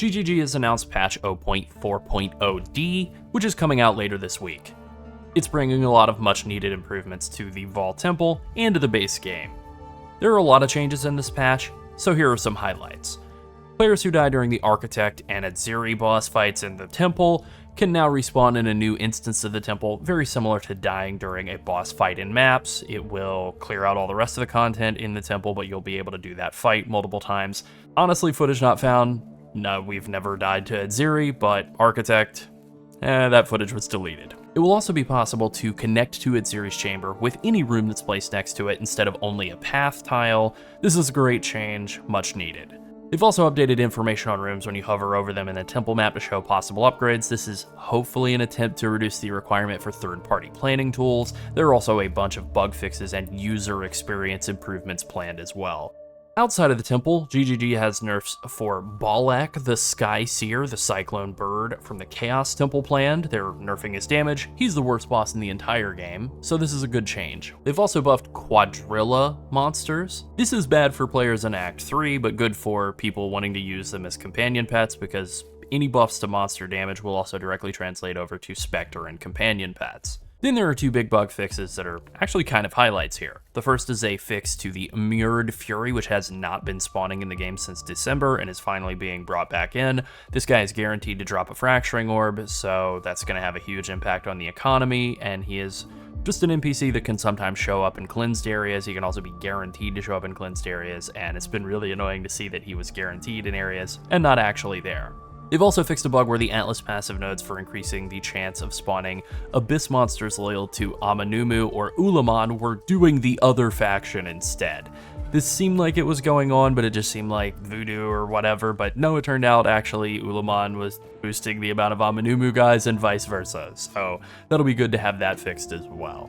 GGG has announced patch 0.4.0D, which is coming out later this week. It's bringing a lot of much needed improvements to the Vaal Temple and to the base game. There are a lot of changes in this patch, so here are some highlights. Players who died during the Architect and Adziri boss fights in the temple can now respawn in a new instance of the temple, very similar to dying during a boss fight in maps. It will clear out all the rest of the content in the temple, but you'll be able to do that fight multiple times. Honestly, footage not found. No, we've never died to Adziri, but Architect, that footage was deleted. It will also be possible to connect to Adziri's chamber with any room that's placed next to it instead of only a path tile. This is a great change, much needed. They've also updated information on rooms when you hover over them in the temple map to show possible upgrades. This is hopefully an attempt to reduce the requirement for third-party planning tools. There are also a bunch of bug fixes and user experience improvements planned as well. Outside of the temple, GGG has nerfs for Balak, the Sky Seer, the Cyclone Bird from the Chaos Temple planned. They're nerfing his damage. He's the worst boss in the entire game, so this is a good change. They've also buffed Quadrilla monsters. This is bad for players in Act 3, but good for people wanting to use them as companion pets because any buffs to monster damage will also directly translate over to Spectre and companion pets. Then there are two big bug fixes that are actually kind of highlights here. The first is a fix to the Mirrored Fury, which has not been spawning in the game since December and is finally being brought back in. This guy is guaranteed to drop a Fracturing Orb, so that's going to have a huge impact on the economy, and he is just an NPC that can sometimes show up in cleansed areas. He can also be guaranteed to show up in cleansed areas, and it's been really annoying to see that he was guaranteed in areas and not actually there. They've also fixed a bug where the Atlas passive nodes for increasing the chance of spawning Abyss monsters loyal to Amanumu or Ulaman were doing the other faction instead. This seemed like it was going on, but it just seemed like voodoo or whatever, but no, it turned out actually Ulaman was boosting the amount of Amanumu guys and vice versa, so that'll be good to have that fixed as well.